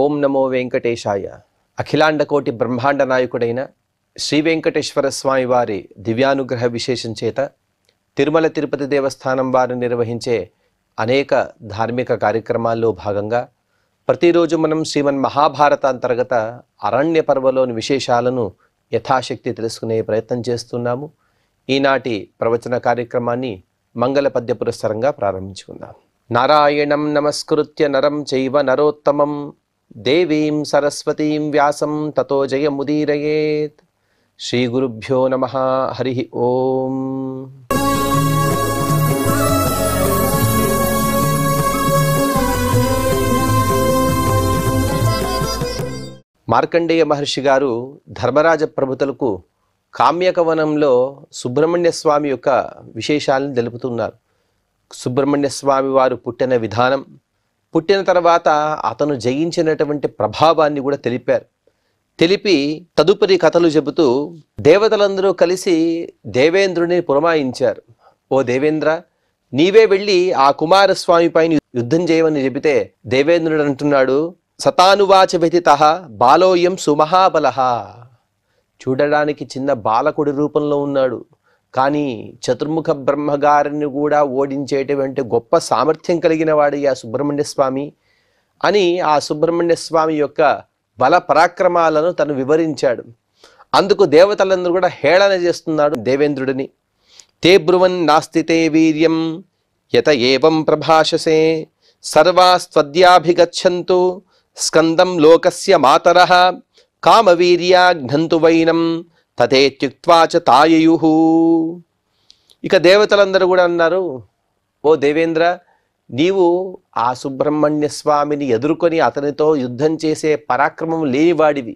ఓం నమో వెంకటేశాయ. అఖిలాండకోటి బ్రహ్మాండ నాయకుడైన శ్రీ వెంకటేశ్వర స్వామి వారి దివ్యానుగ్రహ విశేషం చేత తిరుమల తిరుపతి దేవస్థానం వారు నిర్వహించే అనేక ధార్మిక కార్యక్రమాల్లో భాగంగా ప్రతిరోజు మనం శ్రీమన్ మహాభారత అంతర్గత అరణ్య పర్వలోని విశేషాలను యథాశక్తి తెలుసుకునే ప్రయత్నం చేస్తున్నాము. ఈనాటి ప్రవచన కార్యక్రమాన్ని మంగళ పద్య పురస్సరంగా ప్రారంభించుకుందాం. నారాయణం నమస్కృత్య నరం చైవ నరోత్తమం దేవీం సరస్వతీం వ్యాసం తతో జయముదీరయేత్. శ్రీ గురుభ్యో నమః. హరి ఓం. మార్కండేయ మహర్షి గారు ధర్మరాజ ప్రభుతులకు కామ్యకవనంలో సుబ్రహ్మణ్య స్వామి యొక్క విశేషాలను తెలుపుతున్నారు. సుబ్రహ్మణ్య స్వామి వారు పుట్టిన విధానం, పుట్టిన తర్వాత అతను జయించినటువంటి ప్రభావాన్ని కూడా తెలిపి తదుపరి కథలు చెబుతూ దేవతలందరూ కలిసి దేవేంద్రుని పురమాయించారు. ఓ దేవేంద్ర, నీవే వెళ్ళి ఆ కుమారస్వామి పైన యుద్ధం చేయమని చెబితే దేవేంద్రుడు అంటున్నాడు, సతానువాచ వ్యతితః బాలోయం సుమహాబలః. చూడడానికి చిన్న బాలకుడి రూపంలో ఉన్నాడు, కానీ చతుర్ముఖ బ్రహ్మగారిని కూడా ఓడించేటువంటి గొప్ప సామర్థ్యం కలిగిన వాడు ఆ సుబ్రహ్మణ్య స్వామి అని ఆ సుబ్రహ్మణ్య స్వామి యొక్క బల పరాక్రమాలను తను వివరించాడు. అందుకు దేవతలందరూ కూడా హేళన చేస్తున్నాడు దేవేంద్రుడిని. తే బ్రువన్ నాస్తి తే వీర్యం యత ఏవం ప్రభాషసే సర్వాస్త్వద్యాభిగచ్చంతు స్కందం లోకస్య మాతరః కామవీర్యాఘ్నంతు వైనం తథేత్యుక్త్వా చ తాయయుః. ఇక దేవతలందరూ కూడా అన్నారు, ఓ దేవేంద్ర, నీవు ఆ సుబ్రహ్మణ్య స్వామిని ఎదుర్కొని అతనితో యుద్ధం చేసే పరాక్రమం లేనివాడివి.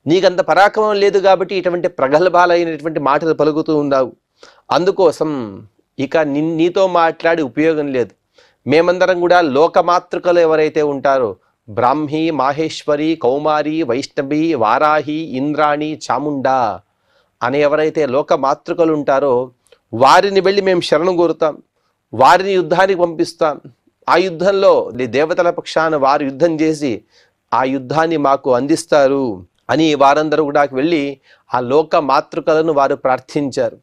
నీకంత పరాక్రమం లేదు కాబట్టి ఇటువంటి ప్రగల్భాలైనటువంటి మాటలు పలుకుతూ ఉన్నావు. అందుకోసం ఇక నీతో మాట్లాడి ఉపయోగం లేదు. మేమందరం కూడా లోకమాతృకలు ఎవరైతే ఉంటారో బ్రాహ్మీ, మాహేశ్వరి, కౌమారి, వైష్ణవి, వారాహి, ఇంద్రాణి, చాముండా అనే ఎవరైతే లోకమాతృకలు ఉంటారో వారిని వెళ్ళి మేము శరణు కోరుతాం, వారిని యుద్ధానికి పంపిస్తాం. ఆ యుద్ధంలో దేవతల పక్షాన వారు యుద్ధం చేసి ఆ యుద్ధాన్ని మాకు అందిస్తారు అని వారందరూ కూడా వెళ్ళి ఆ లోకమాతృకలను వారు ప్రార్థించారు.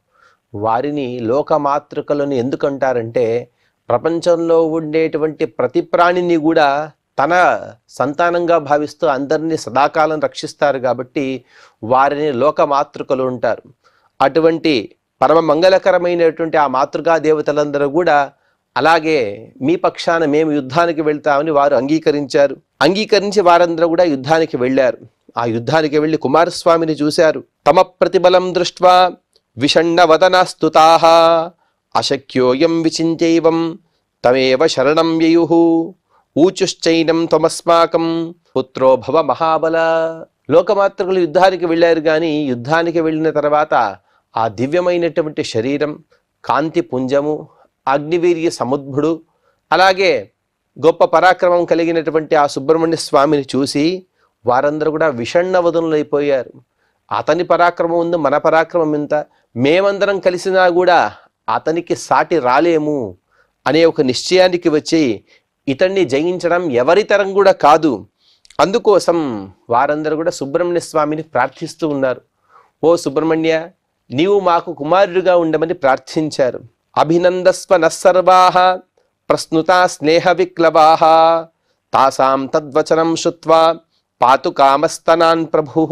వారిని లోకమాతృకలను ఎందుకంటారంటే ప్రపంచంలో ఉండేటువంటి ప్రతి ప్రాణిని కూడా తన సంతానంగా భావిస్తూ అందరినీ సదాకాలం రక్షిస్తారు కాబట్టి వారిని లోకమాతృకలు ఉంటారు. అటువంటి పరమ మంగళకరమైనటువంటి ఆ మాతృకా దేవతలందరూ కూడా అలాగే మీ పక్షాన మేము యుద్ధానికి వెళ్తామని వారు అంగీకరించి వారందరూ కూడా యుద్ధానికి వెళ్ళారు. ఆ యుద్ధానికి వెళ్ళి కుమారస్వామిని చూశారు. తమ ప్రతిబలం దృష్ట్వా విషణ్ణవదనాస్తుతాః అశక్యోయం విచించైవం తమేవ శరణం యయుః ఊచుశ్చైనం త్వమస్మాకం పుత్రో భవ మహాబల. లోకమాతృకులు యుద్ధానికి వెళ్ళారు, కానీ యుద్ధానికి వెళ్ళిన తర్వాత ఆ దివ్యమైనటువంటి శరీరం, కాంతి పుంజము, అగ్నివీర్య సముద్భుడు, అలాగే గొప్ప పరాక్రమం కలిగినటువంటి ఆ సుబ్రహ్మణ్య స్వామిని చూసి వారందరూ కూడా విషణ్ణవదనులైపోయారు. అతని పరాక్రమం ఉంది, మన పరాక్రమం ఎంత, మేమందరం కలిసినా కూడా అతనికి సాటి రాలేము అనే ఒక నిశ్చయానికి వచ్చి ఇతన్ని జయించడం ఎవరితరం కూడా కాదు. అందుకోసం వారందరూ కూడా సుబ్రహ్మణ్య స్వామిని ప్రార్థిస్తూ ఉన్నారు. ఓ సుబ్రహ్మణ్య, నీవు మాకు కుమారుడిగా ఉండమని ప్రార్థించారు. అభినందస్వ నస్సర్వాః ప్రస్నుతా స్నేహ విక్లవాః తాసాం తద్వచనం శ్రుత్వా పాతు కామస్తనాన్ ప్రభుః.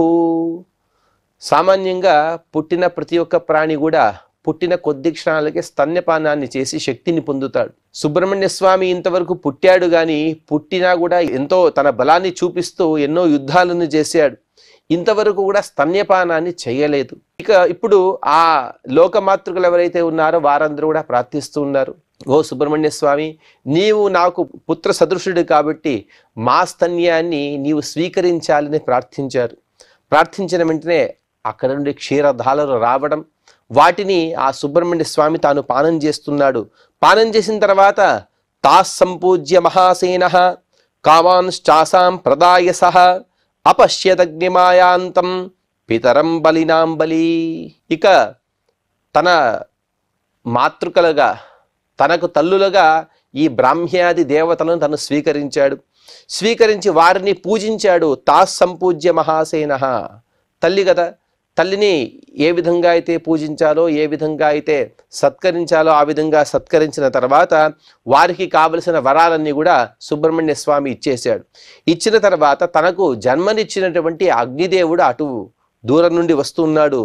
సామాన్యంగా పుట్టిన ప్రతి ఒక్క ప్రాణి కూడా పుట్టిన కొద్ది క్షణాలకే స్తన్యపానాన్ని చేసి శక్తిని పొందుతాడు. సుబ్రహ్మణ్య స్వామి ఇంతవరకు పుట్టాడు, కానీ పుట్టినా కూడా ఎంతో తన బలాన్ని చూపిస్తూ ఎన్నో యుద్ధాలను చేశాడు. ఇంతవరకు కూడా స్తన్యపానాన్ని చేయలేదు. ఇక ఇప్పుడు ఆ లోకమాతృకులు ఎవరైతే ఉన్నారో వారందరూ కూడా ప్రార్థిస్తూ ఉన్నారు, ఓ సుబ్రహ్మణ్య స్వామి, నీవు నాకు పుత్ర సదృశుడు కాబట్టి మా స్తన్యాన్ని నీవు స్వీకరించాలని ప్రార్థించారు. ప్రార్థించిన వెంటనే అక్కడ నుండి క్షీరధారలు రావడం, వాటిని ఆ సుబ్రహ్మణ్య స్వామి తాను పానం చేస్తున్నాడు. పానం చేసిన తర్వాత తాస్ సంపూజ్య మహాసేనః కామాంశ్చాసాం ప్రదాయసః అపశ్యదగ్నిమాయాంతం పితరం బలినాం బలి. ఇక తన మాతృకలుగా తనకు తల్లులుగా ఈ బ్రాహ్మ్యాది దేవతలను తను స్వీకరించాడు. స్వీకరించి వారిని పూజించాడు. తాస్ సంపూజ్య మహాసేన, తల్లి కదా, తల్లిని ఏ విధంగా అయితే పూజించాలో, ఏ విధంగా అయితే సత్కరించాలో ఆ విధంగా సత్కరించిన తర్వాత వారికి కావలసిన వరాలన్నీ కూడా సుబ్రహ్మణ్య స్వామి ఇచ్చేశాడు. ఇచ్చిన తర్వాత తనకు జన్మనిచ్చినటువంటి అగ్నిదేవుడు అటు దూరం నుండి వస్తున్నాడు.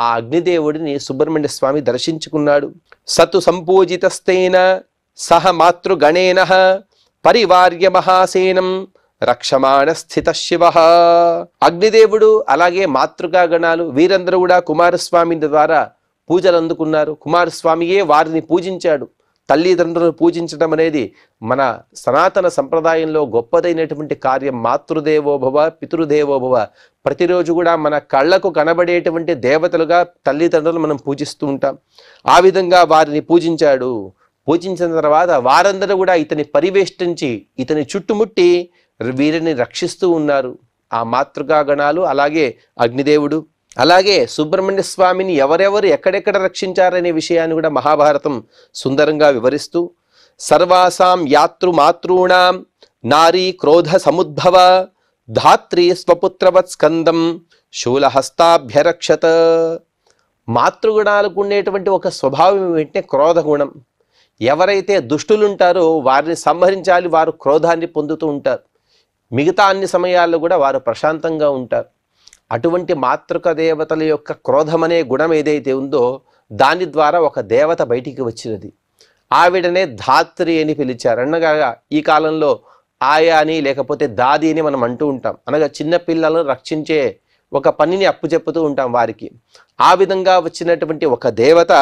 ఆ అగ్నిదేవుడిని సుబ్రహ్మణ్య స్వామి దర్శించుకున్నాడు. సతు సంపూజితస్తేన సహ మాతృగణేన పరివార్య మహాసేనం రక్షమాణ స్థిత శివ. అగ్నిదేవుడు అలాగే మాతృకా గణాలు వీరందరూ కూడా కుమారస్వామి ద్వారా పూజలు అందుకున్నారు. కుమారస్వామియే వారిని పూజించాడు. తల్లిదండ్రులను పూజించడం అనేది మన సనాతన సంప్రదాయంలో గొప్పదైనటువంటి కార్యం. మాతృదేవోభవ పితృదేవోభవ. ప్రతిరోజు కూడా మన కళ్ళకు కనబడేటువంటి దేవతలుగా తల్లిదండ్రులు మనం పూజిస్తూ ఉంటాం. ఆ విధంగా వారిని పూజించాడు. పూజించిన తర్వాత వారందరూ కూడా ఇతని పరివేష్టించి ఇతని చుట్టుముట్టి వీరిని రక్షిస్తూ ఉన్నారు. ఆ మాతృకా గణాలు అలాగే అగ్నిదేవుడు. అలాగే సుబ్రహ్మణ్య స్వామిని ఎవరెవరు ఎక్కడెక్కడ రక్షించారనే విషయాన్ని కూడా మహాభారతం సుందరంగా వివరిస్తూ సర్వాసాం యాతృమాతॄణాం నారీ క్రోధ సముద్భవ ధాత్రి స్వపుత్రవత్ స్కందం శూలహస్తాభ్యరక్షత. మాతృగుణాలకు ఉండేటువంటి ఒక స్వభావం ఏంటంటే క్రోధ గుణం. ఎవరైతే దుష్టులుంటారో వారిని సంహరించాలి, వారు క్రోధాన్ని పొందుతూ ఉంటారు. మిగతా అన్ని సమయాల్లో కూడా వారు ప్రశాంతంగా ఉంటారు. అటువంటి మాతృక దేవతల యొక్క క్రోధం అనే గుణం ఏదైతే ఉందో దాని ద్వారా ఒక దేవత బయటికి వచ్చినది. ఆవిడనే ధాత్రి అని పిలిచారు. అనగా ఈ కాలంలో ఆయా అని లేకపోతే దాది అని మనం అంటూ ఉంటాం. అనగా చిన్నపిల్లలను రక్షించే ఒక పనిని అప్పుచెప్పుతూ ఉంటాం వారికి. ఆ విధంగా వచ్చినటువంటి ఒక దేవత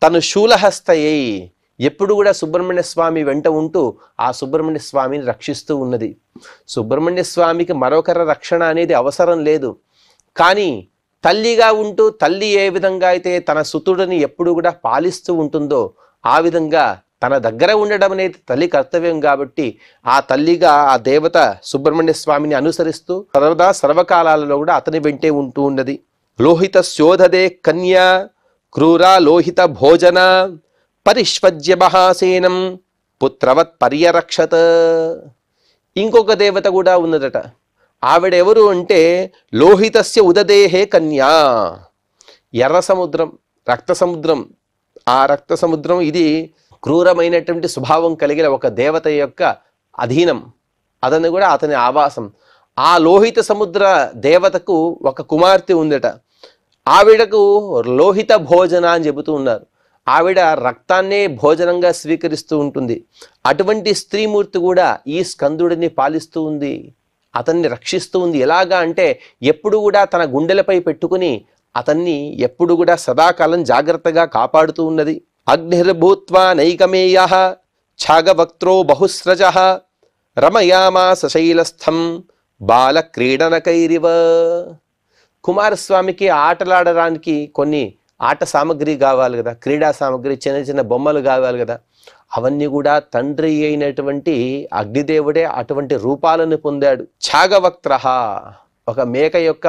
తను శూలహస్తయ్యి ఎప్పుడు కూడా సుబ్రహ్మణ్య స్వామి వెంట ఉంటూ ఆ సుబ్రహ్మణ్య స్వామిని రక్షిస్తూ ఉన్నది. సుబ్రహ్మణ్య స్వామికి మరొకరి రక్షణ అనేది అవసరం లేదు. కానీ తల్లిగా ఉంటూ తల్లి ఏ విధంగా అయితే తన సుతుడిని ఎప్పుడు కూడా పాలిస్తూ ఉంటుందో ఆ విధంగా తన దగ్గర ఉండడం అనేది తల్లి కర్తవ్యం. కాబట్టి ఆ తల్లిగా ఆ దేవత సుబ్రహ్మణ్య స్వామిని అనుసరిస్తూ సర్వదా సర్వకాలాలలో కూడా అతని వెంటే ఉంటూ ఉన్నది. లోహిత శోధదే కన్యా క్రూరా లోహిత భోజన పరిష్వజ్య మహాసేనం పుత్రవత్ పర్యరక్షత. ఇంకొక దేవత కూడా ఉన్నదట. ఆవిడెవరు అంటే లోహితస్య ఉదదేహే కన్యా. ఎర్ర సముద్రం, రక్త సముద్రం. ఆ రక్త సముద్రం ఇది క్రూరమైనటువంటి స్వభావం కలిగిన ఒక దేవత యొక్క అధీనం. అతను కూడా అతని ఆవాసం. ఆ లోహిత సముద్ర దేవతకు ఒక కుమార్తె ఉందట. ఆవిడకు లోహిత భోజన అని చెబుతూ ఉన్నారు. ఆవిడ రక్తాన్నే భోజనంగా స్వీకరిస్తూ ఉంటుంది. అటువంటి స్త్రీమూర్తి కూడా ఈ స్కందుడిని పాలిస్తూ ఉంది, అతన్ని రక్షిస్తూ ఉంది. ఎలాగా అంటే ఎప్పుడు కూడా తన గుండెలపై పెట్టుకుని అతన్ని ఎప్పుడు కూడా సదాకాలం జాగ్రత్తగా కాపాడుతూ ఉన్నది. అగ్నిర్భూత్వా నైకమేయ ఛాగవక్త్రో బహుస్రజ రమయామాస శైలస్థం బాలక్రీడనకైరివ. కుమారస్వామికి ఆటలాడడానికి కొన్ని ఆట సామగ్రి కావాలి కదా, క్రీడా సామగ్రి, చిన్న చిన్న బొమ్మలు కావాలి కదా. అవన్నీ కూడా తండ్రి అయినటువంటి అగ్నిదేవుడే అటువంటి రూపాలను పొందాడు. ఛాగవక్త్ర, ఒక మేక యొక్క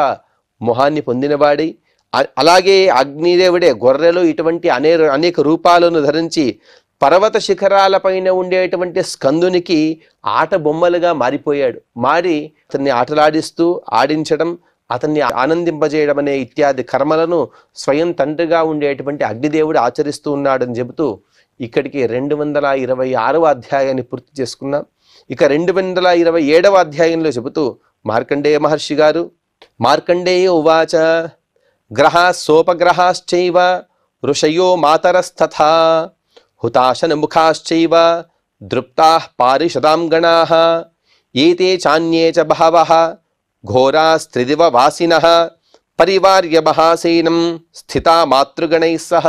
మొహాన్ని పొందినవాడి. అలాగే అగ్నిదేవుడే గొర్రెలు ఇటువంటి అనేక రూపాలను ధరించి పర్వత శిఖరాలపైన ఉండేటువంటి స్కందునికి ఆట బొమ్మలుగా మారిపోయాడు. మారి అతన్ని ఆటలాడిస్తూ ఆడించడం, అతన్ని ఆనందింపజేయడం అనే ఇత్యాది కర్మలను స్వయం తండ్రిగా ఉండేటువంటి అగ్నిదేవుడు ఆచరిస్తూ ఉన్నాడని చెబుతూ ఇక్కడికి 226వ అధ్యాయాన్ని పూర్తి చేసుకున్నాం. ఇక 227వ అధ్యాయంలో చెబుతూ మార్కండేయ మహర్షి గారు మార్కండేయ ఉవాచ గ్రహాస్సోపగ్రహాశ్చైవ ఋషయో మాతరస్తథా హుతాశన ముఖాశ్చైవ దృప్తాః పారిషదాం గణాః ఏతే చాన్యే చ బహవః ఘోరాస్త్రిదివ వాసినః పరివార్య మహాసేనం స్థితా మాతృగణైః సహ.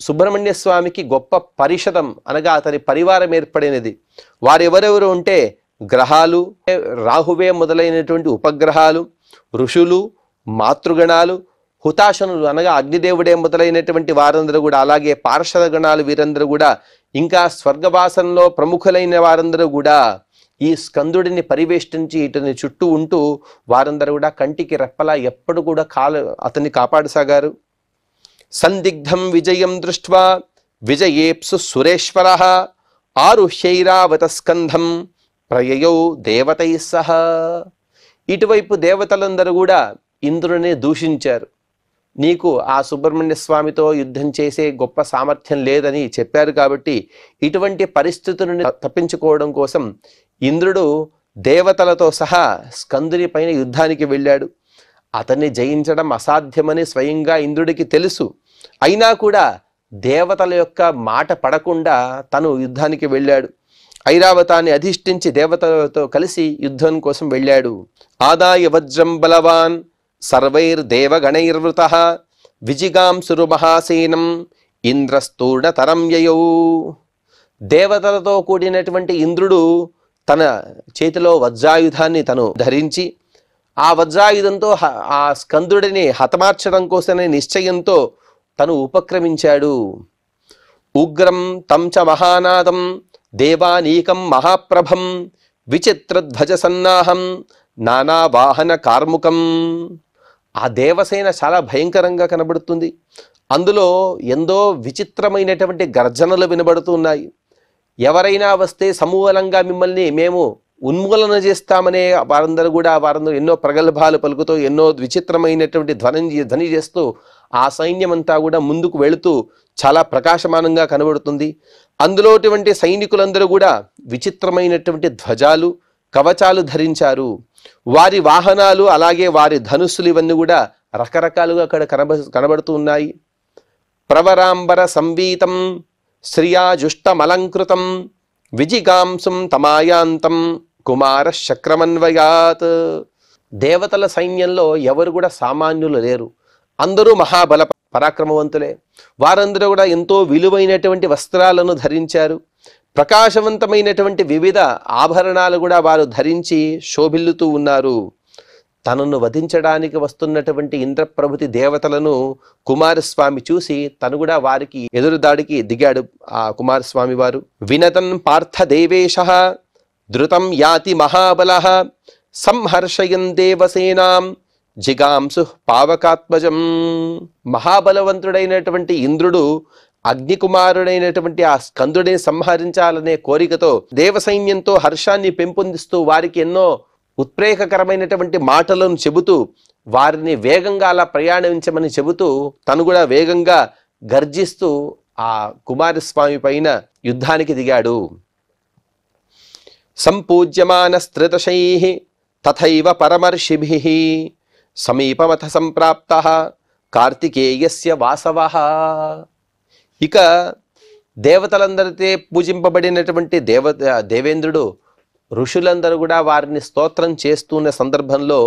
సుబ్రహ్మణ్య స్వామికి గొప్ప పరిషదం అనగా అతని పరివారం ఏర్పడినది. వారెవరెవరు అంటే గ్రహాలు, రాహువే మొదలైనటువంటి ఉపగ్రహాలు, ఋషులు, మాతృగణాలు, హుతాశనులు అనగా అగ్నిదేవుడే మొదలైనటువంటి వారందరూ కూడా, అలాగే పార్షద గణాలు వీరందరూ కూడా, ఇంకా స్వర్గవాసంలో ప్రముఖులైన వారందరూ కూడా ఈ స్కందుడిని పరివేష్టించి ఇతని చుట్టూ ఉంటూ వారందరూ కూడా కంటికి రెప్పలా ఎప్పుడు కూడా అతన్ని కాపాడసాగారు. సందిగ్ధం విజయం దృష్ట్వా విజయేప్సు సురేశ్వరః ఆరుహ్యైరావత స్కంధం ప్రయయౌ దేవతైః సహ. ఇటువైపు దేవతలందరూ కూడా ఇంద్రుని దూషించారు. నీకు ఆ సుబ్రహ్మణ్య స్వామితో యుద్ధం చేసే గొప్ప సామర్థ్యం లేదని చెప్పారు కాబట్టి ఇటువంటి పరిస్థితులను తప్పించుకోవడం కోసం ఇంద్రుడు దేవతలతో సహా స్కందుని పైన యుద్ధానికి వెళ్ళాడు. అతన్ని జయించడం అసాధ్యమని స్వయంగా ఇంద్రుడికి తెలుసు. అయినా కూడా దేవతల యొక్క మాట పడకుండా తను యుద్ధానికి వెళ్ళాడు. ఐరావతాన్ని అధిష్ఠించి దేవతలతో కలిసి యుద్ధం కోసం వెళ్ళాడు. ఆదాయ వజ్రం బలవాన్ సర్వైర్దేవగణైర్వృతః విజిగాంసురు మహాసేనం ఇంద్రస్తూర్ణతరం యయౌ. దేవతలతో కూడినటువంటి ఇంద్రుడు తన చేతిలో వజ్రాయుధాన్ని తను ధరించి ఆ వజ్రాయుధంతో ఆ స్కందుడిని హతమార్చడం కోసమే నిశ్చయంతో తను ఉపక్రమించాడు. ఉగ్రం తం చ మహానాదం దేవానీకం మహాప్రభం విచిత్రధ్వజ సన్నాహం నానా వాహన కార్ముకం. ఆ దేవసేన చాలా భయంకరంగా కనబడుతుంది. అందులో ఎంతో విచిత్రమైనటువంటి గర్జనలు వినబడుతున్నాయి. ఎవరైనా వస్తే సమూలంగా మిమ్మల్ని మేము ఉన్మూలన చేస్తామనే వారందరూ ఎన్నో ప్రగల్భాలు పలుకుతూ ఎన్నో విచిత్రమైనటువంటి ధ్వని చేస్తూ ఆ సైన్యం అంతా కూడా ముందుకు వెళుతూ చాలా ప్రకాశమానంగా కనబడుతుంది. అందులోటువంటి సైనికులందరూ కూడా విచిత్రమైనటువంటి ధ్వజాలు కవచాలు ధరించారు. వారి వాహనాలు అలాగే వారి ధనుస్సులు ఇవన్నీ కూడా రకరకాలుగా అక్కడ కనబడుతూ ఉన్నాయి. ప్రవరాంబర సంవీతం శ్రియాజుష్టమలంకృతం విజిగాంసుం తమాయాంతం కుమార శక్రమన్వయాత్. దేవతల సైన్యంలో ఎవరు కూడా సామాన్యులు లేరు. అందరూ మహాబల పరాక్రమవంతులే. వారందరూ కూడా ఎంతో విలువైనటువంటి వస్త్రాలను ధరించారు. ప్రకాశవంతమైనటువంటి వివిధ ఆభరణాలు కూడా వారు ధరించి శోభిల్లుతూ ఉన్నారు. తనను వధించడానికి వస్తున్నటువంటి ఇంద్రప్రభృతి దేవతలను కుమారస్వామి చూసి తను కూడా వారికి ఎదురుదాడికి దిగాడు. ఆ కుమారస్వామి వారు వినతన్ పార్థ దేవేశః ధృతం యాతి మహాబలః సంహర్షయన్ దేవసేనాం జిగాంసు పావకాత్మజం. మహాబలవంతుడైనటువంటి ఇంద్రుడు అగ్నికుమారుడైనటువంటి ఆ స్కందుడిని సంహరించాలనే కోరికతో దేవసైన్యంతో హర్షాన్ని పెంపొందిస్తూ వారికి ఎన్నో ఉత్ప్రేరకరమైనటువంటి మాటలను చెబుతూ వారిని వేగంగా అలా ప్రయాణించమని చెబుతూ తను కూడా వేగంగా గర్జిస్తూ ఆ కుమారస్వామి పైన యుద్ధానికి దిగాడు. సంపూజ్యమాన స్త్రిదశైః తథైవ పరమర్షిభిః సమీపమథ సంప్రాప్తః కార్తికేయస్య వాసవః. ఇక దేవతలందరితో పూజింపబడినటువంటి దేవేంద్రుడు ఋషులందరూ కూడా వారిని స్తోత్రం చేస్తున్న సందర్భంలో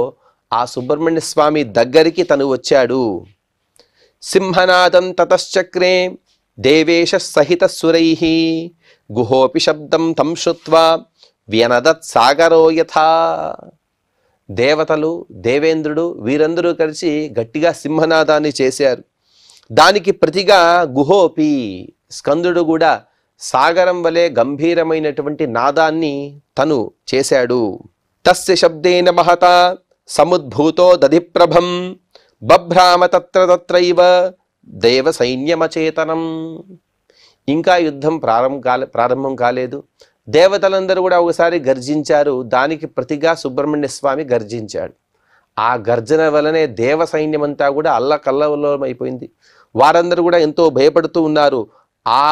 ఆ సుబ్రహ్మణ్య స్వామి దగ్గరికి తను వచ్చాడు. సింహనాదం తతశ్చక్రే దేవేశ సహిత సురైః గుహోపి శబ్దం తం శ్రుత్వా వ్యనదత్ సాగరో యథా. దేవతలు దేవేంద్రుడు వీరందరూ కలిసి గట్టిగా సింహనాదాన్ని చేశారు. దానికి ప్రతిగా గుహోపి స్కందుడు కూడా సాగరం వలె గంభీరమైనటువంటి నాదాన్ని తను చేశాడు. తస్య శబ్దేన మహతా సముద్భూతో దధిప్రభం బభ్రామ తత్రైవ దేవ సైన్యమచేతనం. ఇంకా యుద్ధం ప్రారంభం కాలేదు. దేవతలందరూ కూడా ఒకసారి గర్జించారు. దానికి ప్రతిగా సుబ్రహ్మణ్య స్వామి గర్జించాడు. ఆ గర్జన వలనే దేవ సైన్యమంతా కూడా అల్లకల్లవలమైపోయింది. వారందరూ కూడా ఎంతో భయపడుతూ ఉన్నారు. ఆ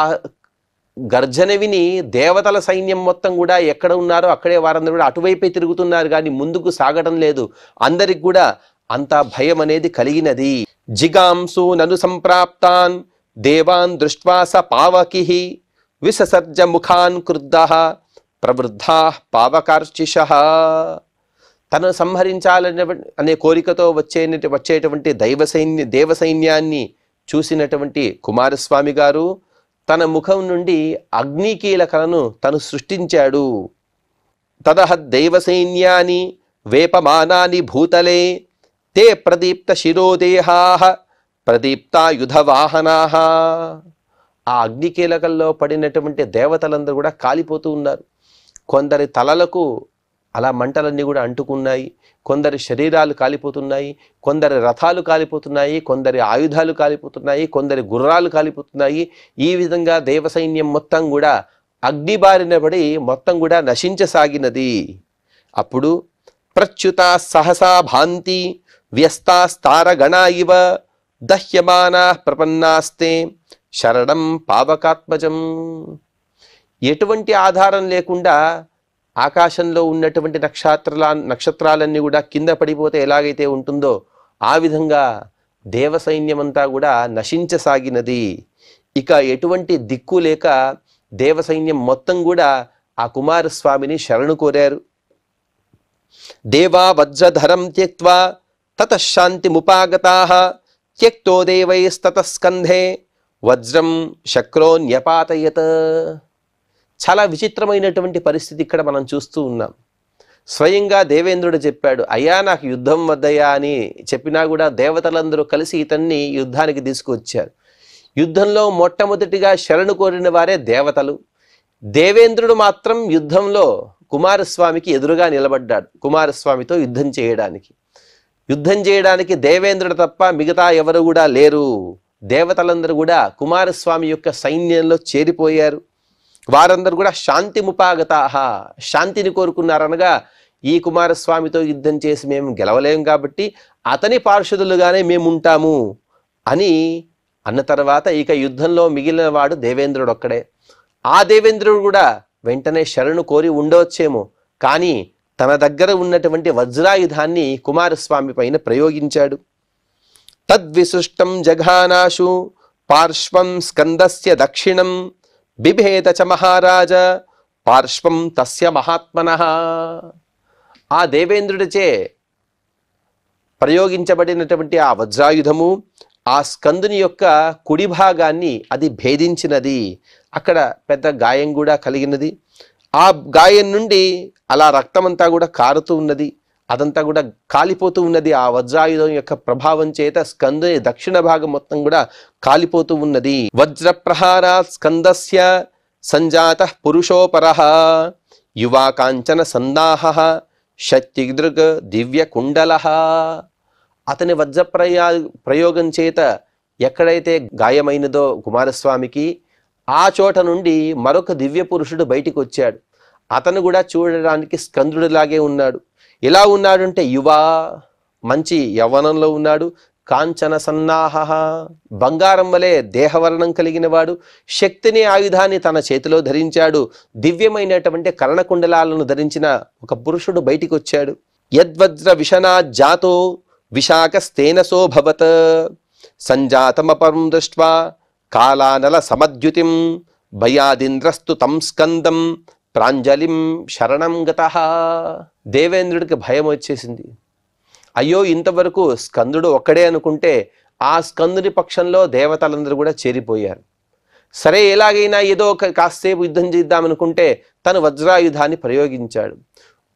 గర్జన విని దేవతల సైన్యం మొత్తం కూడా ఎక్కడ ఉన్నారో అక్కడే వారందరూ కూడా అటువైపే తిరుగుతున్నారు, కానీ ముందుకు సాగటం లేదు. అందరికి కూడా అంత భయం అనేది కలిగినది. జిగాంసు నను సంప్రాప్తాన్ దేవాన్ దృష్ట్వా స పావకిః విససర్జ ముఖాన్ క్రుద్ధః ప్రవృద్ధాః పావకార్చిషః. తను సంహరించాలనే అనే కోరికతో వచ్చేటువంటి దేవసైన్యాన్ని చూసినటువంటి కుమారస్వామి గారు తన ముఖం నుండి అగ్నికీలకలను తను సృష్టించాడు. తదహ దైవసైన్యాని వేపమానాని భూతలే తే ప్రదీప్త శిరోదేహాః ప్రదీప్తాయుధ వాహనాః. ఆ అగ్నికీలకల్లో పడినటువంటి దేవతలందరూ కూడా కాలిపోతూ ఉన్నారు. కొందరి తలలకు అలా మంటలన్నీ కూడా అంటుకున్నాయి. కొందరి శరీరాలు కాలిపోతున్నాయి, కొందరి రథాలు కాలిపోతున్నాయి, కొందరి ఆయుధాలు కాలిపోతున్నాయి, కొందరి గుర్రాలు కాలిపోతున్నాయి. ఈ విధంగా దేవసైన్యం మొత్తం కూడా అగ్ని బారిన పడి మొత్తం కూడా నశించసాగినది. అప్పుడు ప్రచ్యుత సహసా భాంతి వ్యస్తాస్తారగణా ఇవ దహ్యమానా ప్రపన్నాస్తే శరణం పావకాత్మజం. ఎటువంటి ఆధారం లేకుండా ఆకాశంలో ఉన్నటువంటి నక్షత్రాలన్నీ కూడా కింద పడిపోతే ఎలాగైతే ఉంటుందో ఆ విధంగా దేవసైన్యమంతా కూడా నశించసాగినది. ఇక ఎటువంటి దిక్కు లేక దేవసైన్యం మొత్తం కూడా ఆ కుమారస్వామిని శరణు కోరారు. దేవా వజ్రధరం త్యక్త్వా తతః శాంతిముపాగతాః త్యక్తో దేవైస్తతః స్కంధే వజ్రం శక్రోన్యపాతయత్. చాలా విచిత్రమైనటువంటి పరిస్థితి ఇక్కడ మనం చూస్తూ ఉన్నాం. స్వయంగా దేవేంద్రుడు చెప్పాడు, అయ్యా నాకు యుద్ధం వద్దయ్యా అని చెప్పినా కూడా దేవతలందరూ కలిసి ఇతన్ని యుద్ధానికి తీసుకువచ్చారు. యుద్ధంలో మొట్టమొదటిగా శరణు కోరిన వారే దేవతలు. దేవేంద్రుడు మాత్రం యుద్ధంలో కుమారస్వామికి ఎదురుగా నిలబడ్డాడు. కుమారస్వామితో యుద్ధం చేయడానికి దేవేంద్రుడు తప్ప మిగతా ఎవరు కూడా లేరు. దేవతలందరూ కూడా కుమారస్వామి యొక్క సైన్యంలో చేరిపోయారు. వారందరూ కూడా శాంతిముపాగతాః, శాంతిని కోరుకున్నారనగా ఈ కుమారస్వామితో యుద్ధం చేసి మేము గెలవలేం కాబట్టి అతని పార్షదులుగానే మేము ఉంటాము అని అన్న తర్వాత ఇక యుద్ధంలో మిగిలిన వాడు దేవేంద్రుడు ఒక్కడే. ఆ దేవేంద్రుడు కూడా వెంటనే శరణు కోరి ఉండవచ్చేమో, కానీ తన దగ్గర ఉన్నటువంటి వజ్రాయుధాన్ని కుమారస్వామి పైన ప్రయోగించాడు. తద్విశిష్టం జఘానాశు పార్శ్వం స్కందస్య దక్షిణం బిభేద చ మహారాజ పార్శ్వం తస్య మహాత్మనః. ఆ దేవేంద్రుడిచే ప్రయోగించబడినటువంటి ఆ వజ్రాయుధము ఆ స్కందుని యొక్క కుడి భాగాన్ని అది భేదించినది. అక్కడ పెద్ద గాయం కూడా కలిగినది. ఆ గాయం నుండి అలా రక్తమంతా కూడా కారుతూ ఉన్నది. అదంతా కూడా కాలిపోతూ ఉన్నది. ఆ వజ్రాయుధం యొక్క ప్రభావం చేత స్కందుని దక్షిణ భాగం మొత్తం కూడా కాలిపోతూ ఉన్నది. వజ్ర ప్రహారాత్ స్కందస్య సంజాతః పురుషోపరః యువా కాంచన సందాహః శక్తిదృగ్ దివ్య కుండలః. అతని వజ్ర ప్రయోగం చేత ఎక్కడైతే గాయమైనదో కుమారస్వామికి ఆ చోట నుండి మరొక దివ్య పురుషుడు బయటికి వచ్చాడు. అతను కూడా చూడడానికి స్కందుడిలాగే ఉన్నాడు. ఎలా ఉన్నాడంటే యువా, మంచి యవ్వనంలో ఉన్నాడు. కాంచన సన్నాహ, బంగారం వలె దేహవర్ణం కలిగిన వాడు. శక్తిని ఆయుధాన్ని తన చేతిలో ధరించాడు. దివ్యమైనటువంటి కర్ణకుండలాలను ధరించిన ఒక పురుషుడు బయటికి వచ్చాడు. యద్వజ్ర విషనా జాతో విశాఖస్తేనసోభవత్ సంజాతమపరం దృష్ట్వా కాలానల సమద్యుతిం భయాదింద్రస్తు తం స్కందం ప్రాంజలిం శరణం గతః. దేవేంద్రుడికి భయం వచ్చేసింది. అయ్యో, ఇంతవరకు స్కందుడు ఒక్కడే అనుకుంటే ఆ స్కందుని పక్షంలో దేవతలందరూ కూడా చేరిపోయారు. సరే, ఎలాగైనా ఏదో కాసేపు యుద్ధం చేద్దామనుకుంటే తను వజ్రాయుధాన్ని ప్రయోగించాడు.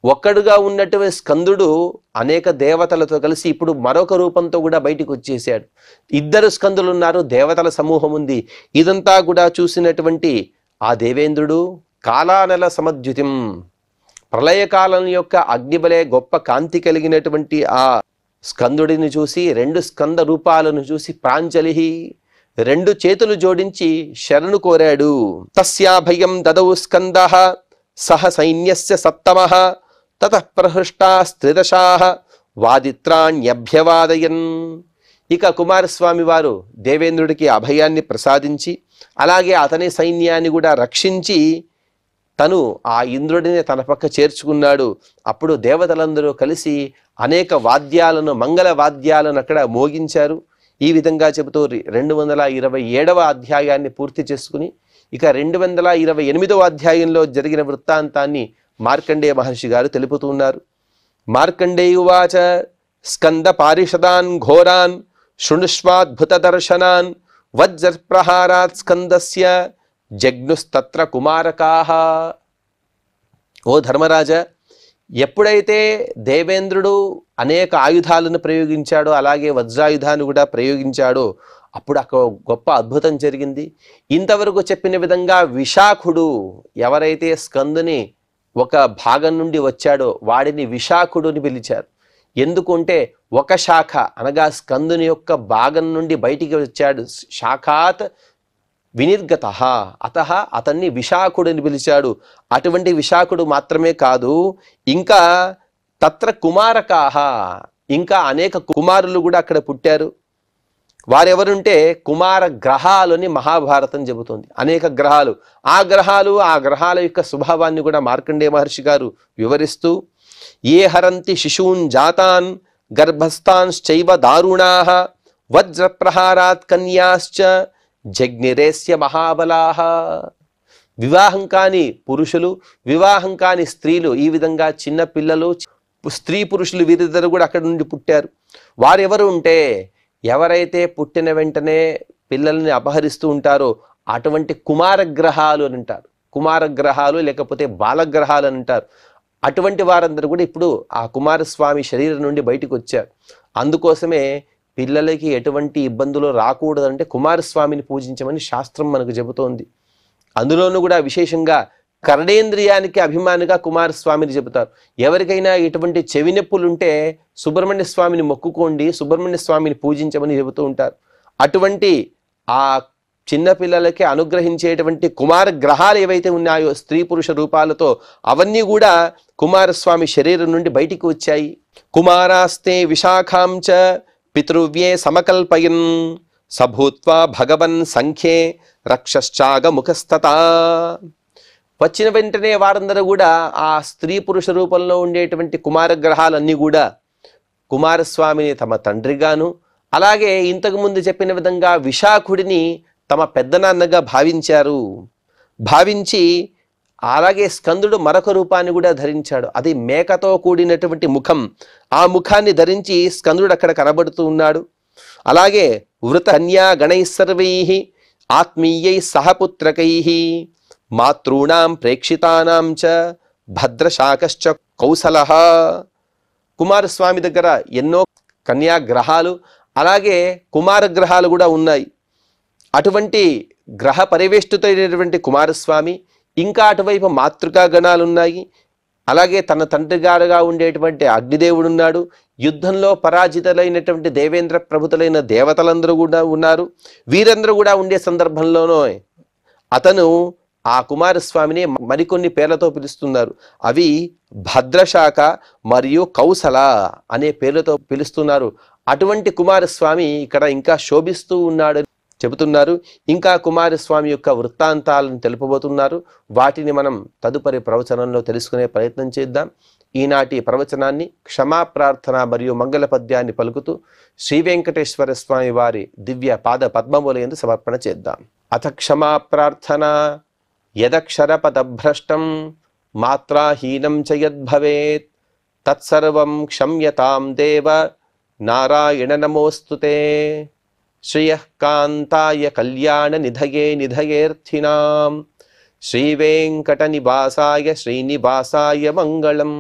ఒక్కడుగా ఉన్నటువంటి స్కందుడు అనేక దేవతలతో కలిసి ఇప్పుడు మరొక రూపంతో కూడా బయటికి వచ్చేసాడు. ఇద్దరు స్కందులు ఉన్నారు, దేవతల సమూహం ఉంది. ఇదంతా కూడా చూసినటువంటి ఆ దేవేంద్రుడు కాలానల సమద్యుతిం, ప్రళయకాలం యొక్క అగ్నిబలే గొప్ప కాంతి కలిగినటువంటి ఆ స్కందుడిని చూసి, రెండు స్కంద రూపాలను చూసి ప్రాంజలి, రెండు చేతులు జోడించి శరణు కోరాడు. తస్యాభయం దదౌ స్కందః సహ సైన్యస్య సప్తమః తతః ప్రహృష్టాస్త్రిదశాః వాదిత్రాణ్యభ్యవాదయన్. ఇక కుమారస్వామి వారు దేవేంద్రుడికి అభయాన్ని ప్రసాదించి అలాగే అతని సైన్యాన్ని కూడా రక్షించి తను ఆ ఇంద్రుడిని తన పక్క చేర్చుకున్నాడు. అప్పుడు దేవతలందరూ కలిసి అనేక వాద్యాలను, మంగళ వాద్యాలను అక్కడ మోగించారు. ఈ విధంగా చెబుతూ 227వ అధ్యాయాన్ని పూర్తి చేసుకుని ఇక 228వ అధ్యాయంలో జరిగిన వృత్తాంతాన్ని మార్కండేయ మహర్షి గారు తెలుపుతున్నారు. మార్కండేయువాచ స్కంద పారిషదాన్ ఘోరాన్ శృణుష్వాద్భుత దర్శనాన్ వజ్రప్రహారాత్ స్కందస్య జగ్నుస్తత్ర కుమారకాః. ఓ ధర్మరాజా, ఎప్పుడైతే దేవేంద్రుడు అనేక ఆయుధాలను ప్రయోగించాడో అలాగే వజ్రాయుధాన్ని కూడా ప్రయోగించాడో అప్పుడు అక్కడ గొప్ప అద్భుతం జరిగింది. ఇంతవరకు చెప్పిన విధంగా విశాఖుడు ఎవరైతే స్కందుని ఒక భాగం నుండి వచ్చాడో వాడిని విశాఖుడుని పిలిచారు. ఎందుకంటే ఒక శాఖ అనగా స్కందుని యొక్క భాగం నుండి బయటికి వచ్చాడు. శాఖాత్ వినిర్గత అతః అతన్ని విశాఖుడని పిలిచాడు. అటువంటి విశాఖుడు మాత్రమే కాదు, ఇంకా తత్ర కుమారకాహ, ఇంకా అనేక కుమారులు కూడా అక్కడ పుట్టారు. వారెవరుంటే కుమార గ్రహాలని మహాభారతం చెబుతుంది. అనేక గ్రహాలు, ఆ గ్రహాల యొక్క స్వభావాన్ని కూడా మార్కండేయ మహర్షి గారు వివరిస్తూ, ఏ హరంతి శిశూన్ జాతాన్ గర్భస్థాంశ్చైవ దారుణాః వజ్రప్రహారాత్ కన్యాశ్చ జగ్నిరేస్య మహాబలాః. వివాహం కాని పురుషులు, వివాహం కాని స్త్రీలు, ఈ విధంగా చిన్న పిల్లలు, స్త్రీ పురుషులు వీరిద్దరు కూడా అక్కడి నుండి పుట్టారు. వారెవరు ఉంటే, ఎవరైతే పుట్టిన వెంటనే పిల్లల్ని అపహరిస్తూ ఉంటారో అటువంటి కుమారగ్రహాలు అని అంటారు. కుమారగ్రహాలు లేకపోతే బాలగ్రహాలు అని అంటారు. అటువంటి వారందరూ కూడా ఇప్పుడు ఆ కుమారస్వామి శరీరం నుండి బయటకు వచ్చారు. అందుకోసమే పిల్లలకి ఎటువంటి ఇబ్బందులు రాకూడదంటే కుమారస్వామిని పూజించమని శాస్త్రం మనకు చెబుతోంది. అందులోనూ కూడా విశేషంగా కర్ణేంద్రియానికి అభిమానిగా కుమారస్వామిని చెబుతారు. ఎవరికైనా ఇటువంటి చెవి నొప్పులుంటే సుబ్రహ్మణ్య స్వామిని మొక్కుకోండి, సుబ్రహ్మణ్య స్వామిని పూజించమని చెబుతూ ఉంటారు. అటువంటి ఆ చిన్న పిల్లలకి అనుగ్రహించేటువంటి కుమార గ్రహాలు ఏవైతే ఉన్నాయో స్త్రీ పురుష రూపాలతో, అవన్నీ కూడా కుమారస్వామి శరీరం నుండి బయటికి వచ్చాయి. కుమారాస్తే విశాఖాంచ పితృవ్యే సమకల్పయన్ సభూత్వా భగవన్ సంఖ్యే రక్షశ్చాగ ముఖస్తతా. వచ్చిన వెంటనే వారందరూ కూడా ఆ స్త్రీ పురుష రూపంలో ఉండేటువంటి కుమార గ్రహాలన్నీ కూడా కుమారస్వామిని తమ తండ్రిగాను, అలాగే ఇంతకుముందు చెప్పిన విధంగా విశాఖుడిని తమ పెద్దనాన్నగా భావించారు. భావించి అలాగే స్కందుడు మరొక రూపాన్ని కూడా ధరించాడు. అది మేకతో కూడినటువంటి ముఖం. ఆ ముఖాన్ని ధరించి స్కందుడు అక్కడ కనబడుతూ ఉన్నాడు. అలాగే వృత కన్యా గణై సర్వై ఆత్మీయై సహపుత్రకై మాతృణాం ప్రేక్షితానాం చ భద్రశాకశ్చ కౌసలః. కుమారస్వామి దగ్గర ఎన్నో కన్యాగ్రహాలు అలాగే కుమార గ్రహాలు కూడా ఉన్నాయి. అటువంటి గ్రహ పరివేష్టితమైనటువంటి కుమారస్వామి, ఇంకా అటువైపు మాతృకా గణాలు ఉన్నాయి. అలాగే తన తండ్రి గారుగా ఉండేటువంటి అగ్నిదేవుడు ఉన్నాడు. యుద్ధంలో పరాజితులైనటువంటి దేవేంద్ర ప్రభుతులైన దేవతలందరూ కూడా ఉన్నారు. వీరందరూ కూడా ఉండే సందర్భంలోనూ అతను ఆ కుమారస్వామిని మరికొన్ని పేర్లతో పిలుస్తున్నారు. అవి భద్రశాఖ మరియు కౌసల అనే పేర్లతో పిలుస్తున్నారు. అటువంటి కుమారస్వామి ఇక్కడ ఇంకా శోభిస్తూ ఉన్నాడు చెబుతున్నారు. ఇంకా కుమారస్వామి యొక్క వృత్తాంతాలను తెలుపబోతున్నారు. వాటిని మనం తదుపరి ప్రవచనంలో తెలుసుకునే ప్రయత్నం చేద్దాం. ఈనాటి ప్రవచనాన్ని క్షమాప్రార్థన మరియు మంగళ పద్యాన్ని పలుకుతూ శ్రీ వెంకటేశ్వర స్వామి వారి దివ్య పాద పద్మములందు సమర్పణ చేద్దాం. అథ క్షమాప్రార్థన. యదక్షరపదభ్రష్టం మాత్రాహీనం చ యద్భవేత్ తత్సర్వం క్షమ్యతాం దేవ నారాయణ నమోస్తుతే. శ్రియః కాంతాయ కళ్యాణ నిధయే నిధయేర్థినాం శ్రీవేంకట నివాసాయ శ్రీనివాసాయ మంగళం.